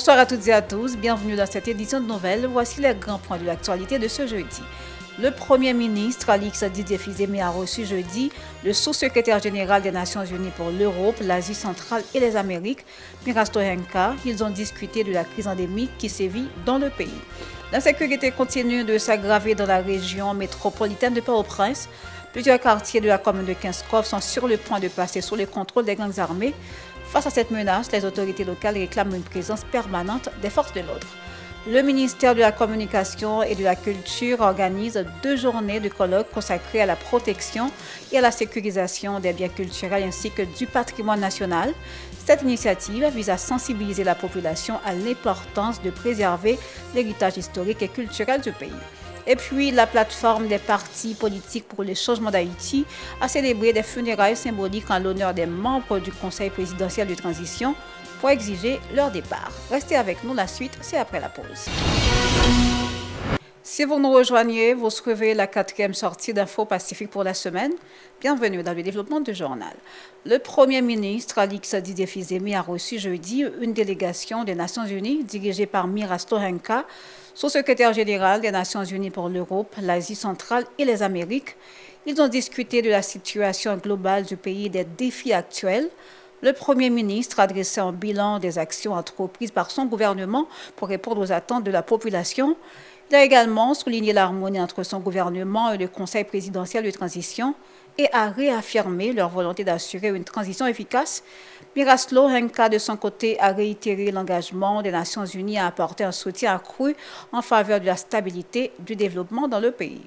Bonsoir à toutes et à tous, bienvenue dans cette édition de nouvelles. Voici les grands points de l'actualité de ce jeudi. Le Premier ministre Alix Didier Fils-Aimé a reçu jeudi le sous-secrétaire général des Nations Unies pour l'Europe, l'Asie centrale et les Amériques, Mirasto Henka. Ils ont discuté de la crise endémique qui sévit dans le pays. L'insécurité continue de s'aggraver dans la région métropolitaine de Port-au-Prince. Plusieurs quartiers de la commune de Kinskov sont sur le point de passer sous le contrôle des gangs armés. Face à cette menace, les autorités locales réclament une présence permanente des forces de l'ordre. Le ministère de la Communication et de la Culture organise 2 journées de colloques consacrées à la protection et à la sécurisation des biens culturels ainsi que du patrimoine national. Cette initiative vise à sensibiliser la population à l'importance de préserver l'héritage historique et culturel du pays. Et puis, la plateforme des partis politiques pour le changement d'Haïti a célébré des funérailles symboliques en l'honneur des membres du Conseil présidentiel de transition pour exiger leur départ. Restez avec nous, la suite, c'est après la pause. Si vous nous rejoignez, vous suivez la 4e sortie d'Info Pacifique pour la semaine. Bienvenue dans le développement du journal. Le Premier ministre Alix Didier Fils-Aimé a reçu jeudi une délégation des Nations Unies dirigée par Mirasto Henka, sous-secrétaire général des Nations Unies pour l'Europe, l'Asie centrale et les Amériques. Ils ont discuté de la situation globale du pays et des défis actuels. Le Premier ministre a dressé un bilan des actions entreprises par son gouvernement pour répondre aux attentes de la population. Il a également souligné l'harmonie entre son gouvernement et le Conseil présidentiel de transition et a réaffirmé leur volonté d'assurer une transition efficace. Mirasto Henka, de son côté, a réitéré l'engagement des Nations Unies à apporter un soutien accru en faveur de la stabilité et du développement dans le pays.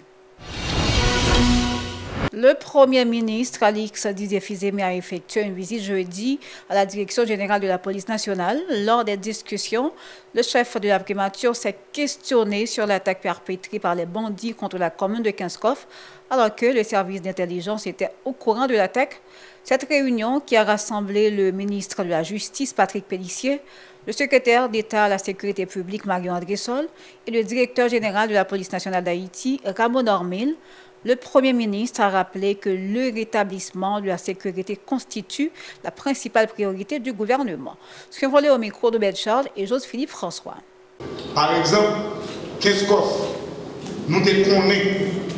Le Premier ministre Alix Didier Fils-Aimé a effectué une visite jeudi à la Direction générale de la police nationale. Lors des discussions, le chef de la primature s'est questionné sur l'attaque perpétrée par les bandits contre la commune de Kinskov, alors que le service d'intelligence était au courant de l'attaque. Cette réunion, qui a rassemblé le ministre de la Justice Patrick Pellissier, le secrétaire d'État à la Sécurité publique Mario-André Sol et le directeur général de la police nationale d'Haïti, Ramon Ormil, le Premier ministre a rappelé que le rétablissement de la sécurité constitue la principale priorité du gouvernement. Suivons-le au micro de Charles et Joseph-Philippe François. Par exemple, Kinskov, nous connaissons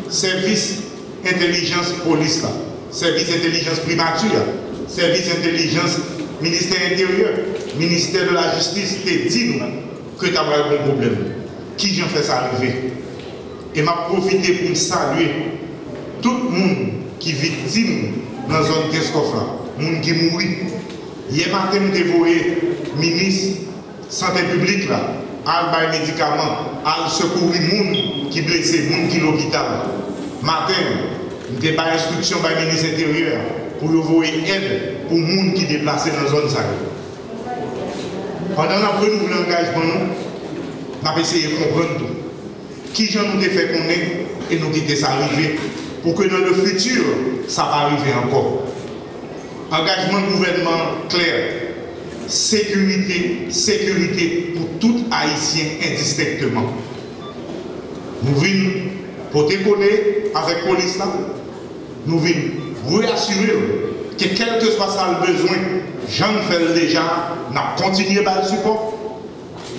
service intelligence police, service intelligence primature, service intelligence ministère intérieur, ministère de la justice, te dit que tu as un bon problème. Qui j'en fait ça arriver? Et m'a profité pour saluer tout le monde qui est victime dans la zone Kinskov, le monde qui mourit. Hier matin, nous avons envoyé le ministre de la Santé publique à faire des médicaments, à secourir les gens qui sont blessés, les gens qui sont à l'hôpital. Matin, nous avons fait instruction par le ministre intérieur pour envoyer aide pour les gens qui sont déplacés dans la zone. Pendant que nous avons l'engagement, nous avons essayé de comprendre tout. Qui j'en nous fait connaître et nous quitter ça arriver pour que dans le futur, ça va arriver encore. Engagement du gouvernement clair. Sécurité, sécurité pour tout Haïtien indistinctement. Nous venons pour décoller avec la police là. Nous venons vous assurer que quel que soit ça le besoin, j'en fais déjà, nous continuons par le support.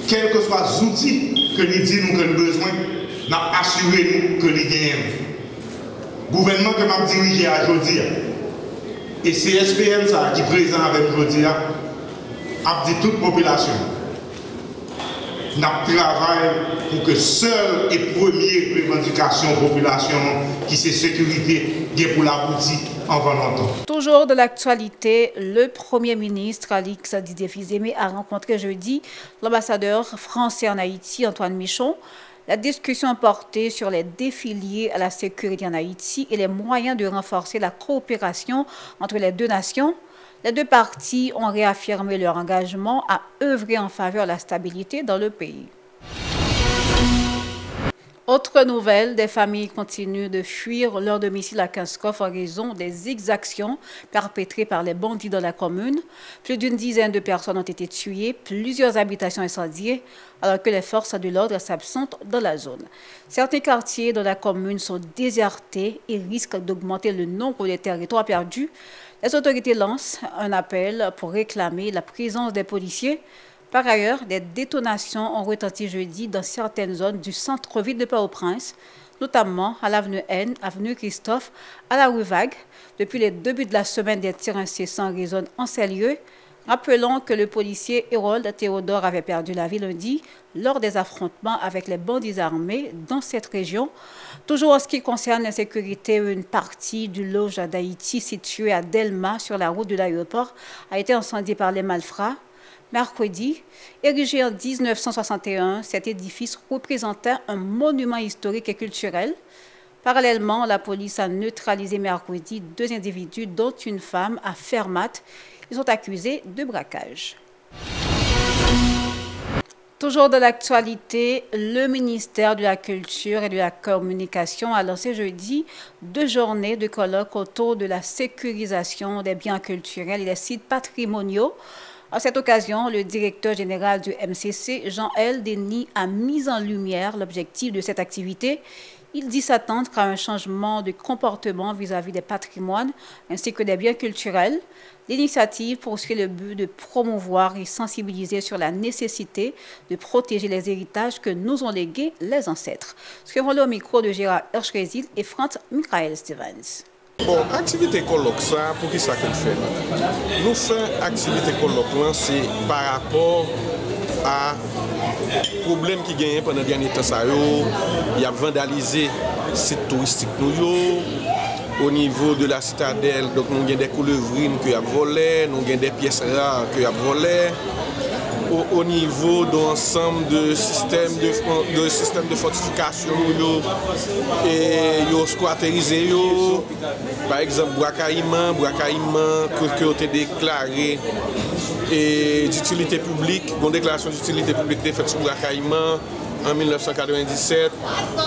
Quels que soient les outils que nous disons que nous avons besoin, nous assurons que nous gagnons. Le gouvernement que m'a dirigé aujourd'hui, et c'est SPN ça, qui est présent avec aujourd'hui, a dit toute population. Nous travaillons pour que seule et première revendication de la population, qui c'est sécurité, qui est pour l'aboutir avant longtemps. Toujours de l'actualité, le Premier ministre Alix Didier Fils-Aimé a rencontré jeudi l'ambassadeur français en Haïti, Antoine Michon. La discussion portait sur les défis liés à la sécurité en Haïti et les moyens de renforcer la coopération entre les deux nations. Les deux parties ont réaffirmé leur engagement à œuvrer en faveur de la stabilité dans le pays. Autre nouvelle, des familles continuent de fuir leur domicile à Kinskov en raison des exactions perpétrées par les bandits dans la commune. Plus d'une dizaine de personnes ont été tuées, plusieurs habitations incendiées, alors que les forces de l'ordre s'absentent dans la zone. Certains quartiers de la commune sont désertés et risquent d'augmenter le nombre de territoires perdus. Les autorités lancent un appel pour réclamer la présence des policiers. Par ailleurs, des détonations ont retenti jeudi dans certaines zones du centre-ville de Port-au-Prince, notamment à l'avenue N, avenue Christophe, à la rue Vague. Depuis le début de la semaine, des tirs incessants résonnent en ces lieux. Rappelons que le policier Hérold Théodore avait perdu la vie lundi lors des affrontements avec les bandits armés dans cette région. Toujours en ce qui concerne l'insécurité, une partie du loge d'Haïti situé à Delma sur la route de l'aéroport a été incendiée par les malfrats. Mercredi, érigé en 1961, cet édifice représentait un monument historique et culturel. Parallèlement, la police a neutralisé mercredi 2 individus, dont une femme à Fermat. Ils sont accusés de braquage. Toujours dans l'actualité, le ministère de la Culture et de la Communication a lancé jeudi 2 journées de colloques autour de la sécurisation des biens culturels et des sites patrimoniaux. À cette occasion, le directeur général du MCC, Jean-L. Denis, a mis en lumière l'objectif de cette activité. Il dit s'attendre à un changement de comportement vis-à-vis des patrimoines ainsi que des biens culturels. L'initiative poursuit le but de promouvoir et sensibiliser sur la nécessité de protéger les héritages que nous ont légués les ancêtres. Suivons-le au micro de Gérard Hirschrezil et Franz Michael Stevens. Bon, activité colloque ça, pour qui ça qu'on fait? Nous faisons activité colloque là, c'est par rapport à problème qui gagne pendant le dernier temps ça il y a vandalisé site touristique nous au niveau de la citadelle, donc nous avons des coulevrines qui a volé, nous avons des pièces rares qui a volé. Au niveau de l'ensemble de systèmes de fortification et yo squatterisé par exemple bracaillement que ont été déclaré et d'utilité publique, une déclaration d'utilité publique été faite sur bracaillement en 1997,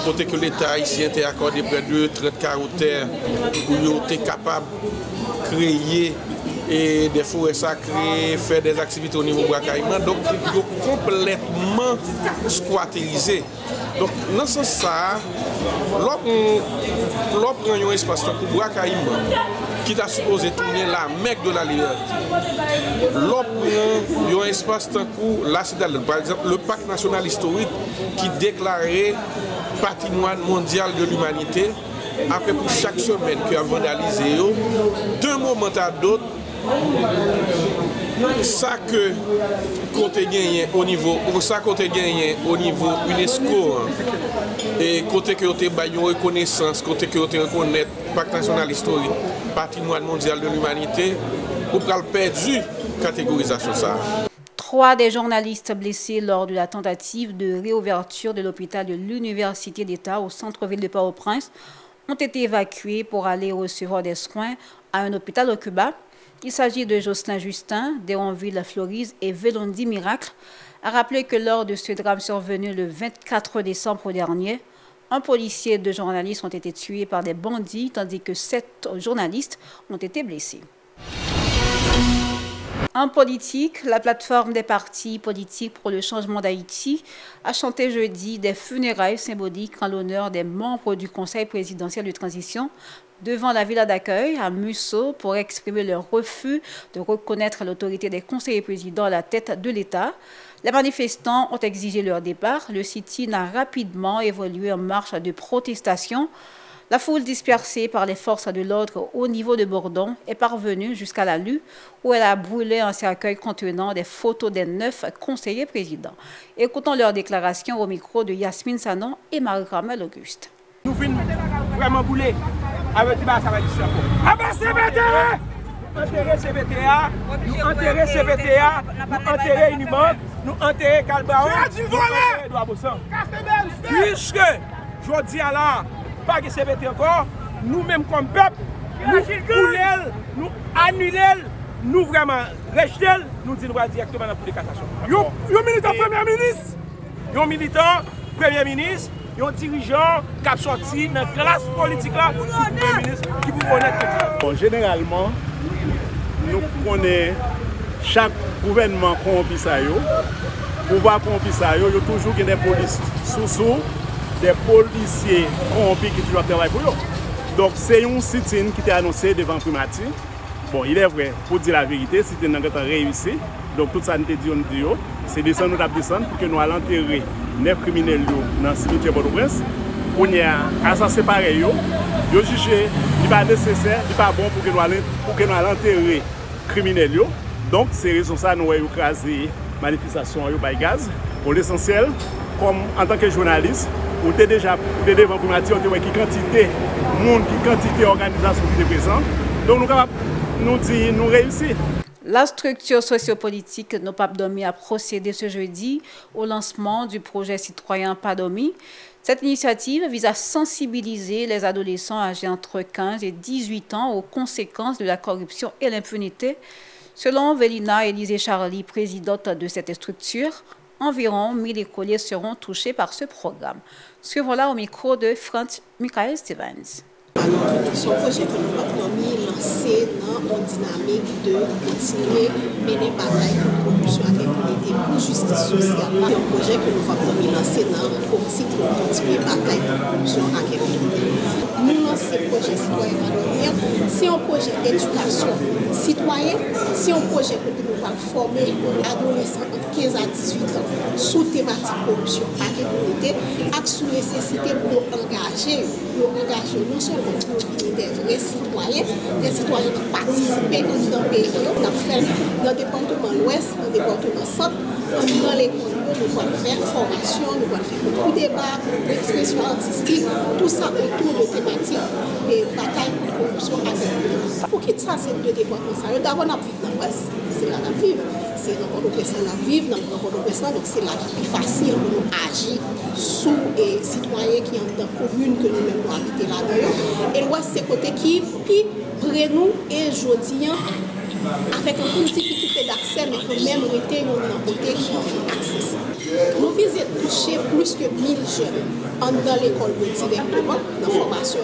côté que l'État ici a accordé près de 30 caractères où il était capable de créer et des forêts sacrées, faire des activités au niveau bracaillement, donc ils sont complètement squatterisés. Donc dans ce sens, l'on prend un espace pour bracaillement qui est supposé tourner la Mecque de la liberté. L'on prend un espace pour la citadelle, par exemple le parc national historique qui déclarait patrimoine mondial de l'humanité. Après pour chaque semaine qui a vandalisé, d'un moment à d'autre, ça que côté gagné au niveau UNESCO et côté que vous avez une reconnaissance, côté que vous reconnaître Pacte national historique, patrimoine mondial de l'humanité, vous avez perdu catégorisation ça. 3 des journalistes blessés lors de la tentative de réouverture de l'hôpital de l'Université d'État au centre-ville de Port-au-Prince ont été évacués pour aller recevoir des soins à un hôpital au Cuba. Il s'agit de Jocelyn Justin, d'Héronville Florise et Vélondi Miracle, a rappelé que lors de ce drame survenu le 24 décembre dernier, un policier et 2 journalistes ont été tués par des bandits, tandis que 7 journalistes ont été blessés. En politique, la plateforme des partis politiques pour le changement d'Haïti a chanté jeudi des funérailles symboliques en l'honneur des membres du Conseil présidentiel de transition devant la villa d'accueil à Musso pour exprimer leur refus de reconnaître l'autorité des conseillers présidents à la tête de l'État. Les manifestants ont exigé leur départ. Le sit-in a rapidement évolué en marche de protestation. La foule dispersée par les forces de l'ordre au niveau de Bordon est parvenue jusqu'à la Lue où elle a brûlé un cercueil contenant des photos des 9 conseillers présidents. Écoutons leur déclaration au micro de Yasmine Sanon et Marie-Carmel Auguste. Nous venons vraiment bouler avec ça va dire ça. Enterrer CBTA, nous enterrer CBTA, nous enterrer Unibank, nous enterrer Calbaon, nous enterrer Edouard Bossan. Puisque, je dis à la pas que CBT encore, nous-mêmes comme peuple, nous coulons, nous annulons, nous vraiment rejetons, nous disons directement dans la cassation. Yon militant Premier ministre, yon militant Premier ministre, yon dirigeant qui a sorti dans la classe politique là, Premier ministre qui vous connaît. Bon, généralement, nous connaissons chaque gouvernement corrompu ça yo. Pouvoir corrompu ça yo, il y a toujours des policiers sous des policiers corrompus qui toujours travaillent pour eux. Donc c'est un sit-in qui était annoncé devant Primati Bon, il est vrai, pour dire la vérité, si nous avons réussi, donc tout ça nous dit, c'est descendre nous descendre pour que nous allons enterrer 9 criminels dans le cimetière Port-au-Prince. On y a assassiné pareil, ils jugé, il n'est pas nécessaire, il n'est pas bon pour que nous allons enterrer les criminels. Donc, c'est raison ça nous avons écrasé la manifestation par gaz. Pour l'essentiel, comme en tant que journaliste, on était déjà devant pour nous dire qui quantité de monde, qui quantité d'organisations qui étaient présentes. Donc, nous réussissons. La structure sociopolitique No Pap Domi a procédé ce jeudi au lancement du projet citoyen Pas Domi. Cette initiative vise à sensibiliser les adolescents âgés entre 15 et 18 ans aux conséquences de la corruption et l'impunité. Selon Vélina Élisée Charlie, présidente de cette structure, environ 1000 écoliers seront touchés par ce programme. Suivons-la au micro de Franz Michael Stevens. Son projet que nous avons lancé dans une dynamique de continuer à mener bataille contre la corruption et l'impunité pour justice sociale. C'est un projet que nous avons lancé dans aussi pour continuer à bataille contre la corruption et l'impunité. Nous lançons ce projet citoyen Pas Domi. C'est un projet d'éducation citoyenne, c'est un projet que nous allons former adolescents de 15 à 18 ans sous thématique corruption et l'impunité, avec sous nécessité pour engager non seulement pour devenir des vrais citoyens qui participent dans le pays. Nous avons fait dans le département l'Ouest, dans le département Centre, dans les communes, nous allons faire formation, nous allons faire beaucoup de débats, expression artistique, tout ça autour de thématiques et bataille contre la corruption et l'impunité. Pour qui ça, c'est deux départements. D'abord, nous vivons dans l'Ouest, c'est là que nous vivons. C'est dans Port-au-Prince que nous vivons, dans Port-au-Prince, donc c'est là qui est plus facile pour nous agir sous les citoyens qui sont dans la commune que nous-mêmes nous habitons là-dedans. Et l'Ouest, c'est côté qui près nous et aujourd'hui, avec une petite difficulté d'accès, mais quand même, rester dans un côté qui est accessible. Nous visons toucher plus que 1000 jeunes dans l'école directement, dans la formation,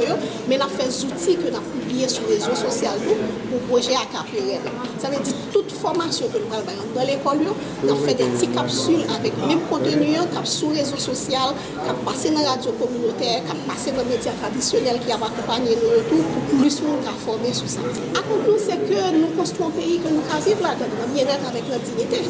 mais nous avons fait des outils que nous avons publiés sur les réseaux sociaux pour projet à Capérel. Ça veut dire toute formation que nous avons dans l'école, nous avons fait des petites capsules avec le même contenu, sur les réseaux sociaux, qui ont passé dans la radio communautaire, qui ont passé dans les médias traditionnels, qui ont accompagné nos retours pour plus de monde former sur ça. À conclure, c'est que nous construisons un pays que nous vivons là-dedans, dans le bien-être avec notre dignité.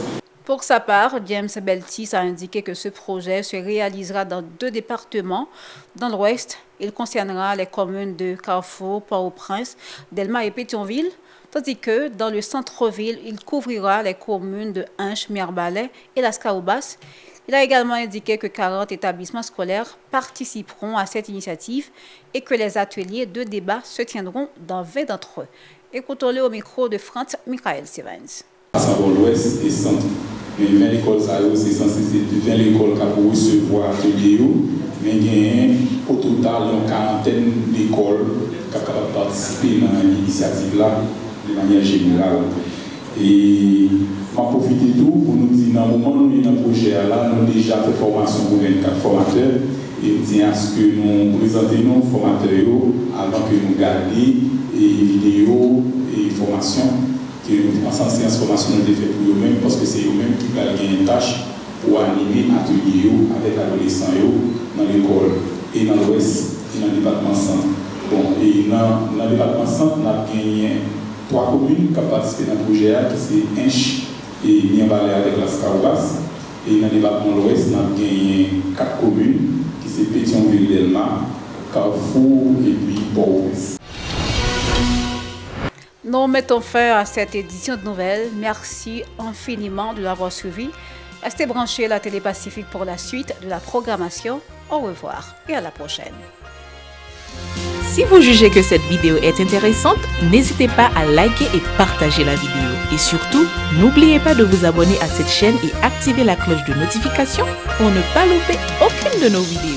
Pour sa part, James Beltis a indiqué que ce projet se réalisera dans 2 départements. Dans l'Ouest, il concernera les communes de Carrefour, Port-au-Prince, Delma et Pétionville, tandis que dans le centre-ville, il couvrira les communes de Hinche, Mirebalais et Las Caobas. Il a également indiqué que 40 établissements scolaires participeront à cette initiative et que les ateliers de débat se tiendront dans 20 d'entre eux. Écoutons-le au micro de Franz Michael Stevens. L'Ouest et Centre. Mais 20 écoles, c'est censé être 20 écoles qui recevoir atelier, mais il y a au total une quarantaine d'écoles qui peuvent participer dans l'initiative là de manière générale. Et je vais profiter de tout pour nous dire, dans le moment où nous sommes dans le projet, là, nous avons déjà fait formation pour 24 formateurs et nous disons à ce que nous présentons nos formateurs avant que nous gardions les vidéos et formations. Que en sciences formation nous avons fait pour eux-mêmes parce que c'est eux-mêmes qui vont gagner une tâche pour animer l'atelier avec les adolescents dans l'école et dans l'Ouest et dans le département centre. Bon, et dans le département centre, on a gagné 3 communes qui ont participé dans le projet, qui c'est Hinche et Mirebalais avec Las Caobas. Et dans le département de l'Ouest, on a gagné 4 communes, qui c'est Pétionville, Delma, Carrefour et puis Port-au-Prince. Nous mettons fin à cette édition de nouvelles. Merci infiniment de l'avoir suivi. Restez branchés à la Télé Pacifique pour la suite de la programmation. Au revoir et à la prochaine. Si vous jugez que cette vidéo est intéressante, n'hésitez pas à liker et partager la vidéo. Et surtout, n'oubliez pas de vous abonner à cette chaîne et activer la cloche de notification pour ne pas louper aucune de nos vidéos.